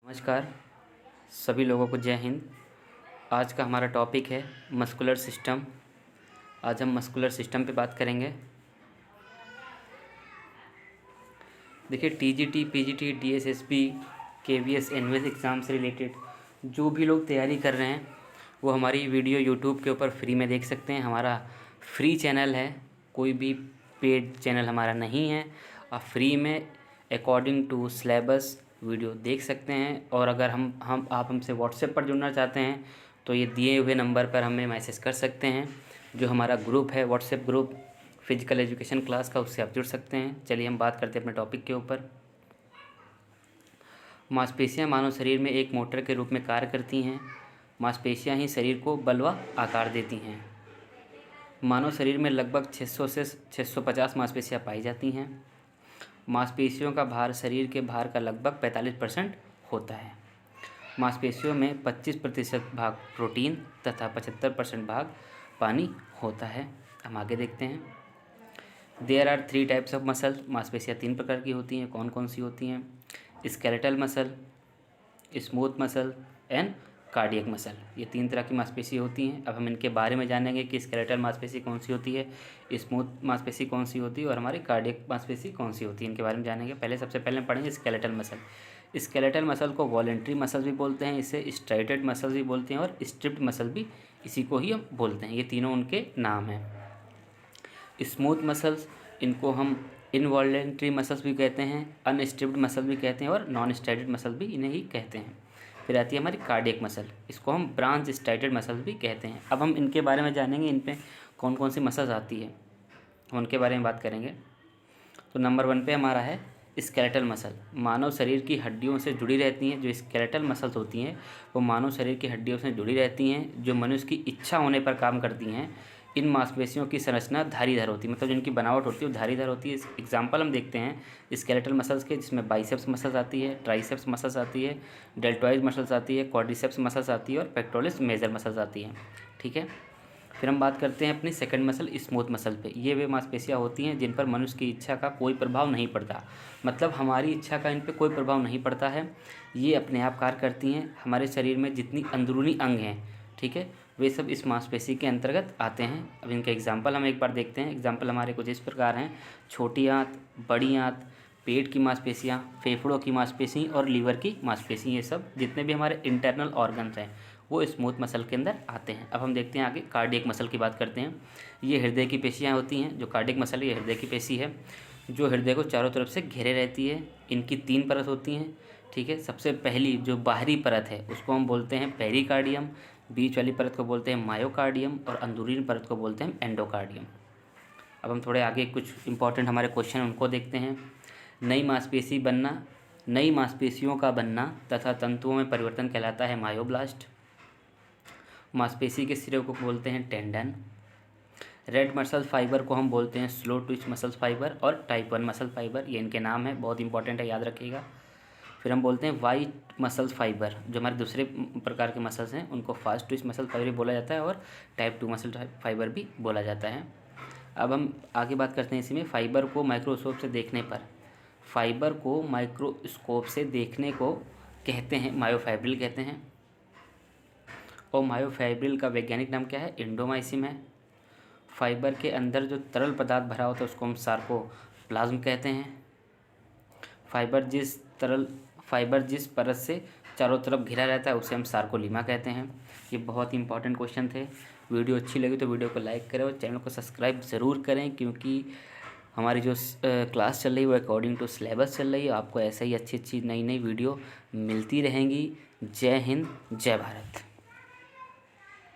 नमस्कार सभी लोगों को, जय हिंद। आज का हमारा टॉपिक है मस्कुलर सिस्टम। आज हम मस्कुलर सिस्टम पे बात करेंगे। देखिए, TGT, PGT, DSSB, KVS, NVS exam से रिलेटेड जो भी लोग तैयारी कर रहे हैं वो हमारी वीडियो यूट्यूब के ऊपर फ्री में देख सकते हैं। हमारा फ्री चैनल है, कोई भी पेड चैनल हमारा नहीं है। आप फ्री में अकॉर्डिंग टू सिलेबस वीडियो देख सकते हैं। और अगर आप हमसे व्हाट्सएप पर जुड़ना चाहते हैं तो ये दिए हुए नंबर पर हमें मैसेज कर सकते हैं। जो हमारा ग्रुप है, WhatsApp group physical education class का, उससे आप जुड़ सकते हैं। चलिए हम बात करते हैं अपने टॉपिक के ऊपर। मांसपेशियां मानव शरीर में एक मोटर के रूप में कार्य करती हैं। मांसपेशियां ही शरीर को बल व आकार देती हैं। मानव शरीर में लगभग 600 से 650 मांसपेशियां पाई जाती हैं। मांसपेशियों का भार शरीर के भार का लगभग 45% होता है। मांसपेशियों में 25% भाग प्रोटीन तथा 75% भाग पानी होता है। हम आगे देखते हैं। There are 3 types of muscle. मांसपेशियाँ 3 प्रकार की होती हैं। कौन कौन सी होती हैं? Skeletal muscle, smooth muscle and cardiac muscle. ये 3 तरह की मांसपेशी होती हैं। अब हम इनके बारे में जानेंगे कि स्केलेटल मांसपेशी कौन सी होती है, स्मूथ मांसपेशी कौन सी होती है और हमारी कार्डियक मांसपेशी कौन सी होती है। इनके बारे में जानेंगे। सबसे पहले हम पढ़ेंगे स्केलेटल मसल। स्केलेटल मसल को वॉलेंट्री मसल भी बोलते हैं, इसे स्ट्राइटेड मसल भी बोलते हैं और स्ट्रिप्ड मसल भी इसी को ही हम बोलते हैं। ये तीनों उनके नाम हैं। स्मूथ मसल्स, इनको हम इनवॉलेंट्री मसल्स भी कहते हैं, अनस्ट्रिप्ड मसल भी कहते हैं और नॉन स्ट्राइटेड मसल भी इन्हें ही कहते हैं। फिर आती है हमारी कार्डियक मसल, इसको हम ब्रांच स्ट्राइटेड मसल्स भी कहते हैं। अब हम इनके बारे में जानेंगे, इन पे कौन कौन सी मसल्स आती है, हम उनके बारे में बात करेंगे। तो नंबर 1 पे हमारा है स्केलेटल मसल। मानव शरीर की हड्डियों से जुड़ी रहती हैं। जो स्केलेटल मसल्स होती हैं वो मानव शरीर की हड्डियों से जुड़ी रहती हैं, जो मनुष्य की इच्छा होने पर काम करती हैं। इन मांसपेशियों की संरचना धारीदार होती है, मतलब जिनकी बनावट होती है वो धारीदार होती है। एग्जाम्पल हम देखते हैं स्केलेटल मसल्स के, जिसमें बाइसेप्स मसल्स आती है, ट्राइसेप्स मसल्स आती है, डेल्टॉइड मसल्स आती है, क्वाड्रिसेप्स मसल्स आती है और पेक्टोरलिस मेजर मसल्स आती हैं। ठीक है। फिर हम बात करते हैं अपनी सेकंड मसल, स्मूथ मसल पे। ये वे मांसपेशियाँ होती हैं जिन पर मनुष्य की इच्छा का कोई प्रभाव नहीं पड़ता, मतलब हमारी इच्छा का इन पे कोई प्रभाव नहीं पड़ता है। ये अपने आप कार्य करती हैं। हमारे शरीर में जितनी अंदरूनी अंग हैं, ठीक है, वे सब इस मांसपेशी के अंतर्गत आते हैं। अब इनके एग्जाम्पल हम एक बार देखते हैं। एग्जाम्पल हमारे कुछ इस प्रकार हैं: छोटी आंत, बड़ी आंत, पेट की मांसपेशियाँ, फेफड़ों की मांसपेशी और लीवर की मांसपेशी। ये सब जितने भी हमारे इंटरनल ऑर्गन्स हैं वो स्मूथ मसल के अंदर आते हैं। अब हम देखते हैं आगे कार्डियक मसल की बात करते हैं। ये हृदय की पेशियाँ होती हैं। जो कार्डियक मसल है ये हृदय की पेशी है, जो हृदय को चारों तरफ से घेरे रहती है। इनकी 3 परत होती हैं। ठीक है। सबसे पहली जो बाहरी परत है उसको हम बोलते हैं पेरिकार्डियम, बीच वाली परत को बोलते हैं मायोकार्डियम और अंदरूनी परत को बोलते हैं एंडोकार्डियम। अब हम थोड़े आगे कुछ इंपॉर्टेंट हमारे क्वेश्चन उनको देखते हैं। नई मांसपेशी बनना, नई मांसपेशियों का बनना तथा तंतुओं में परिवर्तन कहलाता है मायोब्लास्ट। मांसपेशी के सिरे को बोलते हैं टेंडन। रेड मसल फाइबर को हम बोलते हैं स्लो ट्विच मसल फाइबर और टाइप 1 मसल फाइबर। ये इनके नाम है, बहुत इंपॉर्टेंट है, याद रखिएगा। फिर हम बोलते हैं वाइट मसल फाइबर। जो हमारे दूसरे प्रकार के मसल्स हैं उनको फास्ट ट्विच मसल फाइबर बोला जाता है और टाइप 2 मसल फाइबर भी बोला जाता है। अब हम आगे बात करते हैं इसी में। फाइबर को माइक्रोस्कोप से देखने पर, फाइबर को माइक्रोस्कोप से देखने को कहते हैं मायोफाइब्रिल कहते हैं। और मायोफाइब्रिल का वैज्ञानिक नाम क्या है? इंडोमाइसिन है। फाइबर के अंदर जो तरल पदार्थ भरा होता है उसको हम सार्कोप्लाज्म कहते हैं। फाइबर जिस परत से चारों तरफ घिरा रहता है उसे हम सार्कोलीमा कहते हैं। ये बहुत ही इंपॉर्टेंट क्वेश्चन थे। वीडियो अच्छी लगी तो वीडियो को लाइक करें और चैनल को सब्सक्राइब ज़रूर करें, क्योंकि हमारी जो क्लास चल रही है वो अकॉर्डिंग टू सिलेबस चल रही है। आपको ऐसे ही अच्छी अच्छी नई नई वीडियो मिलती रहेंगी। जय हिंद, जय भारत।